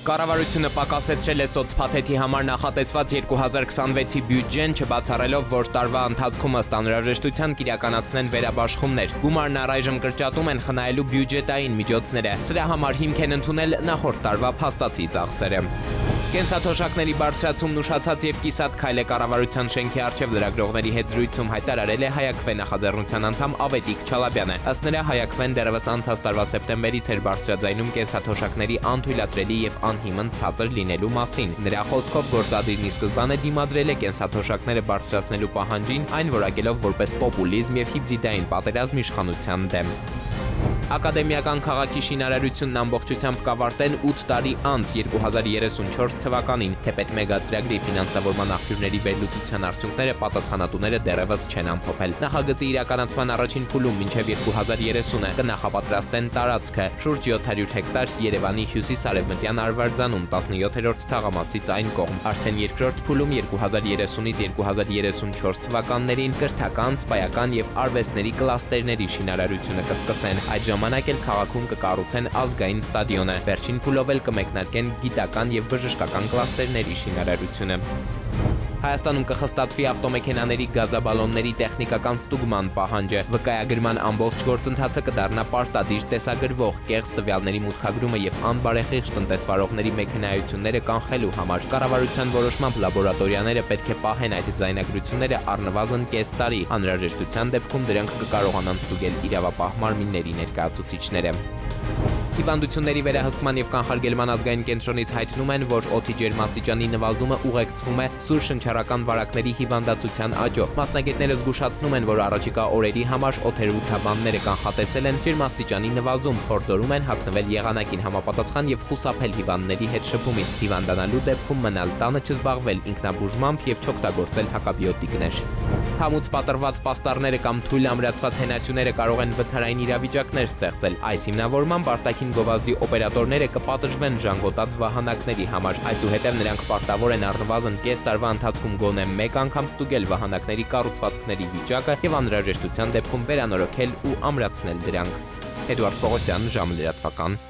Կառավարությունը պակասեցրել է սոցփաթեթի համար նախատեսված 2026-ի բյուջեն, չբացառելով, որ տարվա ընթացքում ըստ անհրաժեշտության կիրականացնեն վերաբաշխումներ։ Գումարն առայժմ կրճատում են խնայելու բյուջետային միջոցները։ Սրա համար հիմք են ընդունել նախորդ տարվա փաստացի ծախսերը։ Կենսաթոշակների բարձրացումն ուշացած եւ կիսատ քայլ է կառավարության շենքի առջեւ լրագրողների հետ զրույցում հայտարարել է Հայաքվե նախաձեռնության անդամ Ավետիք Չալաբյանը։ Ըստ նրա, Հայաքվեն դեռևս անցած տարվա սեպտեմբերից էր բարձրաձայնում կենսաթոշակների անթույլատրելի եւ անհիմն ցածր լինելու մասին։ Նրա խոսքով գործադիրն ի սկզբանե դիմադրել է կենսաթոշակները բարձրացնելու պահանջին, այն որակելով որպես պոպուլիզմ եւ հիբրիդային պատերազմ իշխանության դեմ։ Ակադեմիական քաղաքի շինարարությունն ամբողջությամբ կավարտեն 8 տարի անց 2034 թվականին, թեպետ մեգածրագրի ֆինանսավորման աղբյուրների վերլուծության արդյունքները պատասխանատուները դեռևս չեն ամփոփել։ Նախագծի իրականացման առաջին փուլում մինչև 2030-ը կնախապատրաստեն տարածքը շուրջ 700 հեկտար Երևանի հյուսիս-արևմտյան Արվարձանում 17-րդ թաղամասից այն կողմ։ Արդեն երկրորդ փուլում 2030-ից 2034 թվականներին կրթական, սպայական եւ արվեստների կլաստերների շինարարությունը կսկսեն։ Այդ ժամանակ էլ քաղաքում կկառուցեն ազգային ստադիոնը, վերջին փուլով էլ կմեկնարկեն գիտական եւ բժշկական կլաստերների շինարարությունը։ Հայաստանում կխստացվի ավտոմեքենաների գազաբալոնների տեխնիկական ստուգման պահանջը։ Վկայագրման ամբողջ գործընթացը կդառնա պարտադիր տեսագրվող, կեղծ տվյալների մուտքագրումը եւ անբարեխիղճ տնտեսվարողների մեքենայությունները կանխելու համար։ Կառավարության որոշմամբ լաբորատորիաները պետք է պահեն այդ ձայնագրությունները առնվազն կես տարի։ Անհրաժեշտության դեպքում դրանք կկարողանան ստուգել իրավապահ մարմինների ներկայացուցիչները։ Հիվանդությունների վերահսկման եւ կանխարգելման ազգային կենտրոնից հայտնում են, որ օդի ջերմաստիճանի նվազումը ուղեկցվում է սուր շնչառական վարակների հիվանդացության աճով։ Մասնագետները զգուշացնում են, որ առաջիկա օրերի համար օդերութաբանները կանխատեսել են ջերմաստիճանի նվազում, փորձում են հագնվել եղանակին համապատասխան եւ խուսափել հիվանդների հետ շփումից։ Հիվանդանալու դեպքում մնալ տանը, չզբաղվել ինքնաբուժմամբ եւ չօգտագործել հակաբիոտիկներ։ Համուց պատրված պաստառները կամ թույլ ամրացված հենասյուները կարող են վթարային իրավիճակներ ստեղծել։ Այս հիմնավորմամբ արտաքին գովազդի օպերատորները կպատժվեն ժանգոտած վահանակների համար։ Այսուհետև նրանք պարտավոր են առնվազն կես տարվա ընթացքում գոնե մեկ անգամ ստուգել վահանակների կառուցվածքների վիճակը եւ անհրաժեշտության դեպքում վերանորոգել ու ամրացնել դրանք։ Էդուարդ Պողոսյան, ժամը լրատվական։